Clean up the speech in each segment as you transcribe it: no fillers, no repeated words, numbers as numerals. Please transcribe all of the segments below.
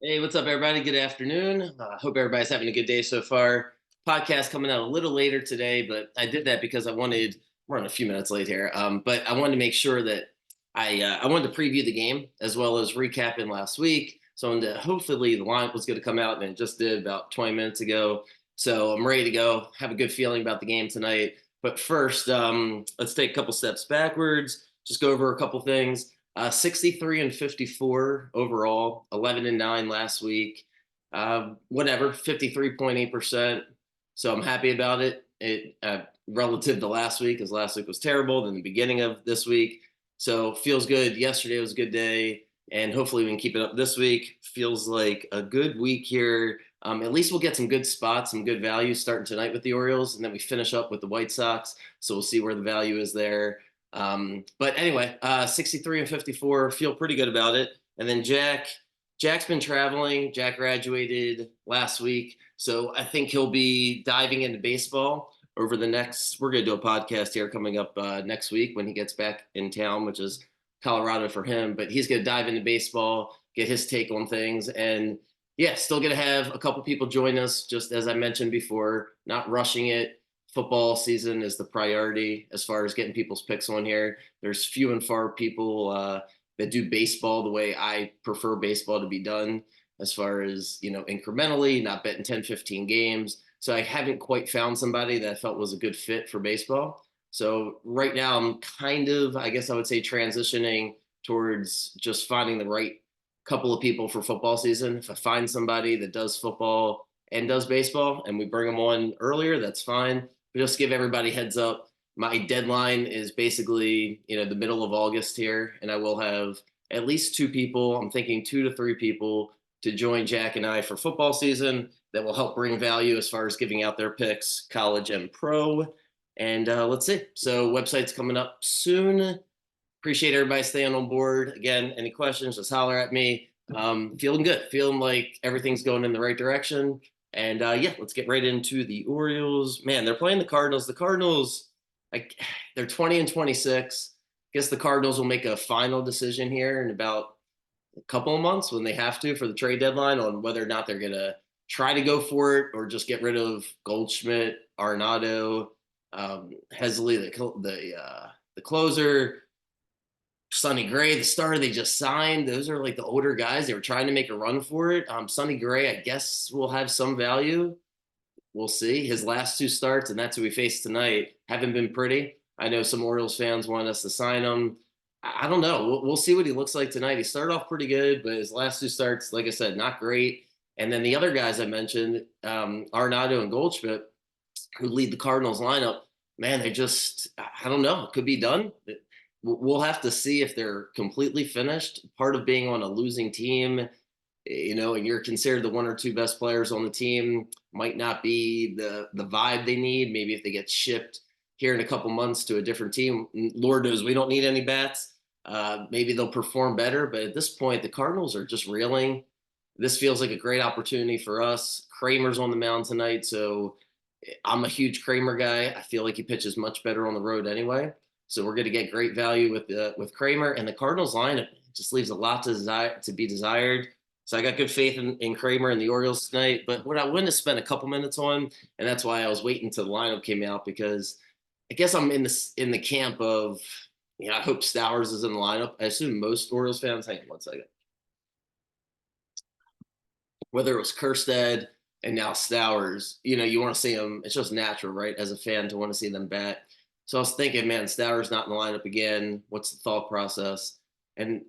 Hey, what's up, everybody? Good afternoon. Hope everybody's having a good day so far. Podcast coming out a little later today, but I did that because we're running a few minutes late here, but I wanted to make sure that I wanted to preview the game as well as recapping last week. So hopefully the line was going to come out, and it just did about 20 minutes ago. So I'm ready to go. Have a good feeling about the game tonight. But first, let's take a couple steps backwards, just go over a couple things. 63 and 54 overall, 11 and 9 last week. Whatever, 53.8%. So I'm happy about it. It relative to last week, because last week was terrible. Then the beginning of this week, so feels good. Yesterday was a good day, and hopefully we can keep it up this week. Feels like a good week here. At least we'll get some good spots, some good values starting tonight with the Orioles, and then we finish up with the White Sox. So we'll see where the value is there. But anyway, 63 and 54, feel pretty good about it. And then Jack's been traveling. Jack graduated last week. So I think he'll be diving into baseball over we're going to do a podcast here coming up next week when he gets back in town, which is Colorado for him. But he's going to dive into baseball, get his take on things. And yeah, still going to have a couple people join us, just as I mentioned before, not rushing it. Football season is the priority as far as getting people's picks on here. There's few and far people that do baseball the way I prefer baseball to be done, as far as, incrementally, not betting 10, 15 games. So I haven't quite found somebody that I felt was a good fit for baseball. So right now I'm kind of, I guess I would say, transitioning towards just finding the right couple of people for football season. If I find somebody that does football and does baseball and we bring them on earlier, that's fine. But just give everybody heads up. My deadline is basically, the middle of August here, and I will have at least two people. I'm thinking 2 to 3 people to join Jack and I for football season that will help bring value as far as giving out their picks, college and pro. And let's see. So website's coming up soon. Appreciate everybody staying on board. Again, any questions, just holler at me. Feeling good, feeling like everything's going in the right direction. And yeah, let's get right into the Orioles. Man, they're playing the Cardinals. The Cardinals, like, they're 20 and 26. Guess the Cardinals will make a final decision here in about a couple of months when they have to for the trade deadline on whether or not they're going to try to go for it or just get rid of Goldschmidt, Arenado, Hesley, the closer. Sonny Gray, the starter they just signed. Those are like the older guys. They were trying to make a run for it. Sonny Gray, I guess, will have some value. We'll see. His last 2 starts, and that's who we face tonight, haven't been pretty. I know some Orioles fans want us to sign him. I don't know. We'll see what he looks like tonight. He started off pretty good, but his last 2 starts, like I said, not great. And then the other guys I mentioned, Arenado and Goldschmidt, who lead the Cardinals lineup, man, I don't know. It could be done. We'll have to see if they're completely finished. Part of being on a losing team, and you're considered the 1 or 2 best players on the team, might not be the vibe they need. Maybe if they get shipped here in a couple months to a different team, Lord knows we don't need any bats. Maybe they'll perform better. But at this point, the Cardinals are just reeling. This feels like a great opportunity for us. Kramer's on the mound tonight, so I'm a huge Kramer guy. I feel like he pitches much better on the road anyway. So we're going to get great value with Kramer, and the Cardinals lineup just leaves a lot to be desired. So I got good faith in Kramer and the Orioles tonight. But what I wanted to spend a couple minutes on, and that's why I was waiting till the lineup came out, because I guess I'm in the camp of, I hope Stowers is in the lineup. I assume most Orioles fans. Hang on one second. Whether it was Kerstead and now Stowers, you want to see them. It's just natural, right, as a fan to want to see them bat. So I was thinking, man, Stowers not in the lineup again. What's the thought process? And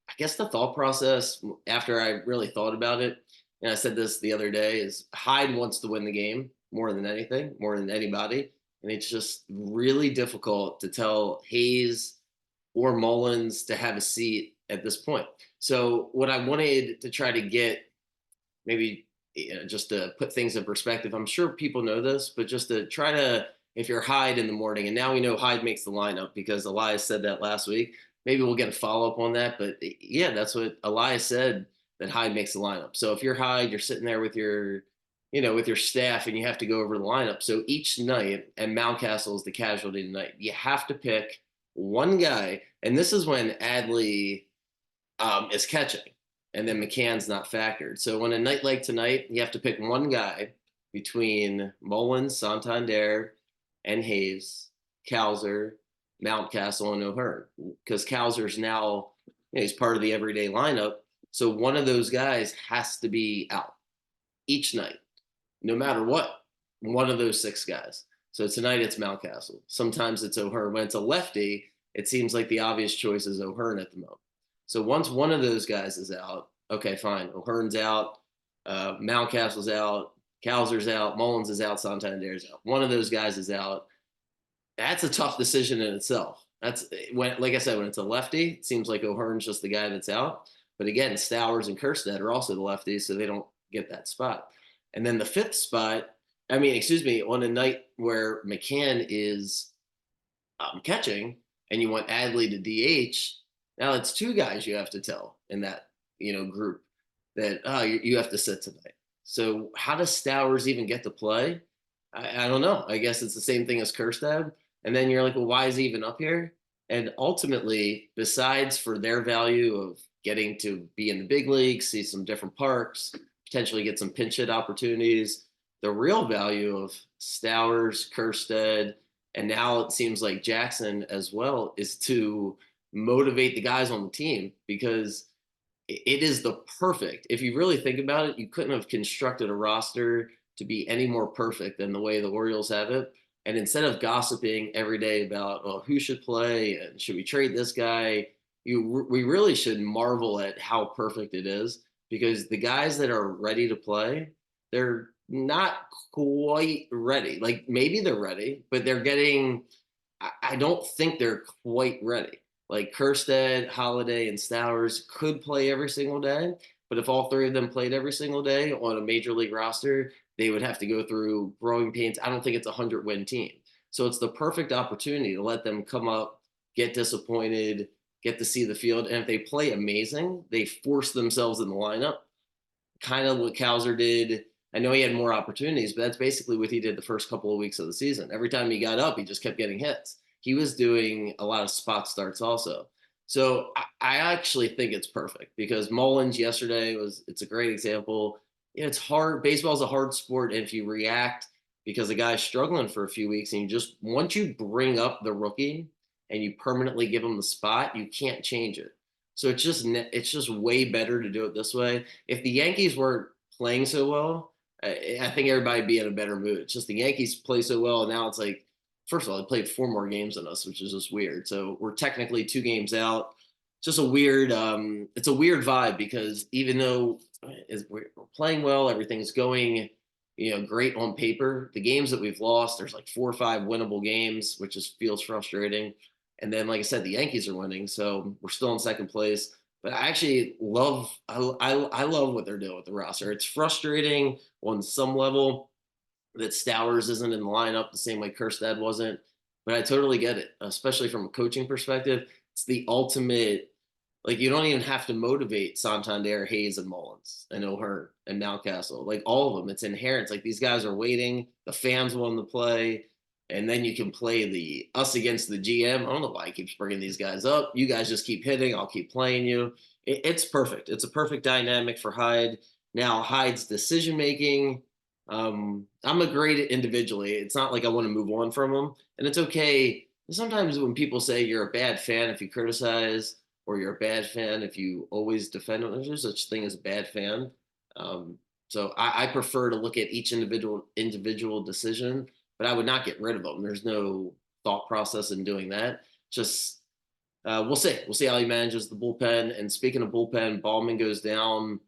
I guess the thought process, after I really thought about it, and I said this the other day, is Hyde wants to win the game more than anything, more than anybody. And it's just really difficult to tell Hayes or Mullins to have a seat at this point. So what I wanted to try to get, maybe just to put things in perspective, I'm sure people know this, but just to try to, if you're Hyde in the morning, and now we know Hyde makes the lineup because Elias said that last week. Maybe we'll get a follow-up on that. But yeah, that's what Elias said, that Hyde makes the lineup. So if you're Hyde, you're sitting there with your staff, and you have to go over the lineup. So each night, and Mountcastle is the casualty tonight, you have to pick one guy. And this is when Adley is catching. and then McCann's not factored. So on a night like tonight, you have to pick one guy between Mullins, Santander, and Hayes, Cowser, Mountcastle, and O'Hearn, because Cowser's now, he's part of the everyday lineup. So one of those guys has to be out each night, no matter what. One of those six guys. So tonight it's Mountcastle. Sometimes it's O'Hearn. When it's a lefty, it seems like the obvious choice is O'Hearn at the moment. So once one of those guys is out, okay, fine. O'Hearn's out, Mountcastle's out, Cowser's out, Mullins is out, Santander's out. One of those guys is out. That's a tough decision in itself. That's when, like I said, when it's a lefty, it seems like O'Hearn's just the guy that's out. But again, Stowers and Kerstead are also the lefties, so they don't get that spot. And then the fifth spot, on a night where McCann is catching and you want Adley to DH, now it's two guys you have to tell in that group that you have to sit tonight. So how does Stowers even get to play? I don't know. I guess it's the same thing as Kerstad. And then you're like, well, why is he even up here? And ultimately, besides for their value of getting to be in the big leagues, see some different parks, potentially get some pinch hit opportunities, the real value of Stowers, Kerstead, and now it seems like Jackson as well is to motivate the guys on the team, because it is the perfect, if you really think about it, you couldn't have constructed a roster to be any more perfect than the way the Orioles have it. And instead of gossiping every day about, oh, who should play and should we trade this guy, we really should marvel at how perfect it is, because the guys that are ready to play, they're not quite ready. Like maybe they're ready, but they're getting, I don't think they're quite ready. Like Kerstead, Holiday, and Stowers could play every single day, but if all three of them played every single day on a major league roster, they would have to go through growing pains. I don't think it's a 100-win team. So it's the perfect opportunity to let them come up, get disappointed, get to see the field. And if they play amazing, they force themselves in the lineup, kind of what Cowser did. I know he had more opportunities, but that's basically what he did the first couple of weeks of the season. Every time he got up, he just kept getting hits. He was doing a lot of spot starts also. So I actually think it's perfect, because Mullins yesterday it's a great example. It's hard. Baseball is a hard sport. And if you react because the guy's struggling for a few weeks and once you bring up the rookie and you permanently give him the spot, you can't change it. So it's just way better to do it this way. If the Yankees weren't playing so well, I think everybody'd be in a better mood. It's just the Yankees play so well, and now it's like, first of all, they played 4 more games than us, which is just weird. So we're technically 2 games out. Just a weird, it's a weird vibe, because even though we're playing well, everything's going, great on paper. The games that we've lost, there's like 4 or 5 winnable games, which just feels frustrating. And then, like I said, the Yankees are winning, so we're still in second place. But I actually I love what they're doing with the roster. It's frustrating on some level that Stowers isn't in the lineup the same way Kerstad wasn't, but I totally get it, especially from a coaching perspective. It's the ultimate. Like, you don't even have to motivate Santander, Hayes, and Mullins, and O'Hearn, and Mountcastle. Like, all of them, it's inherent. It's like these guys are waiting. The fans want to play. And then you can play the us against the GM. I don't know why he keeps bringing these guys up. You guys just keep hitting. I'll keep playing you. It's perfect. It's a perfect dynamic for Hyde. Now, Hyde's decision making, I'm a great individually. It's not like I want to move on from him. And it's okay. Sometimes when people say you're a bad fan if you criticize, or you're a bad fan if you always defend them, there's no such thing as a bad fan. So I prefer to look at each individual decision, but I would not get rid of them. There's no thought process in doing that. Just we'll see. We'll see how he manages the bullpen. And speaking of bullpen, Ballman goes down.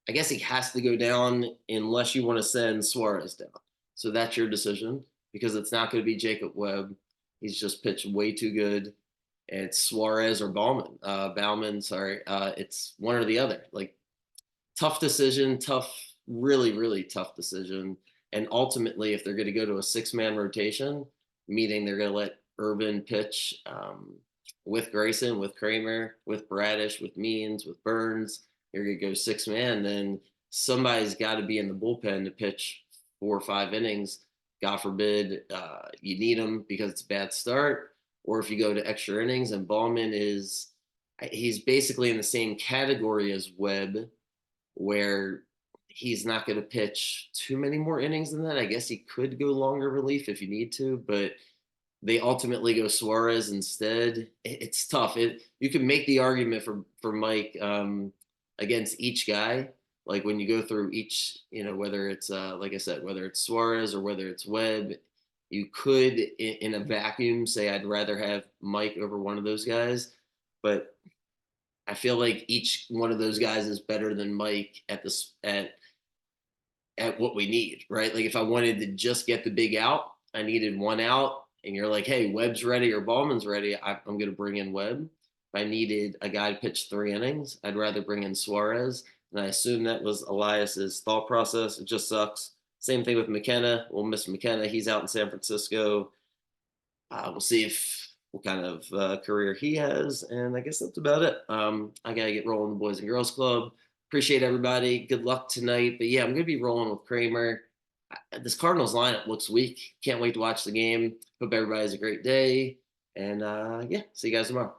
I guess he has to go down unless you want to send Suarez down. So that's your decision, because it's not going to be Jacob Webb. He's just pitched way too good. It's Suarez or Bauman. Sorry. It's one or the other. Like, tough decision, really, really tough decision. And ultimately, if they're going to go to a 6-man rotation, meaning they're going to let Urban pitch with Grayson, with Kramer, with Bradish, with Means, with Burns, you're going to go 6-man, then somebody's got to be in the bullpen to pitch 4 or 5 innings. God forbid you need them because it's a bad start. Or if you go to extra innings and Ballman is, he's basically in the same category as Webb, where he's not going to pitch too many more innings than that. I guess he could go longer relief if you need to, but they ultimately go Suarez instead. It's tough. You can make the argument for Mike against each guy. Like when you go through each, whether it's like I said, whether it's Suarez or whether it's Webb, you could in a vacuum say I'd rather have Mike over one of those guys, but I feel like each one of those guys is better than Mike at what we need, right? Like if I wanted to just get the big out, I needed one out, and you're like, hey, Webb's ready or Ballman's ready, I'm going to bring in Webb. If I needed a guy to pitch 3 innings, I'd rather bring in Suarez. And I assume that was Elias's thought process. It just sucks. Same thing with McKenna. We'll miss McKenna. He's out in San Francisco. We'll see if what kind of career he has, and I guess that's about it. I gotta get rolling the Boys and Girls Club. Appreciate everybody. Good luck tonight. But yeah, I'm gonna be rolling with Kramer. This Cardinals lineup looks weak. Can't wait to watch the game. Hope everybody has a great day. And yeah, see you guys tomorrow.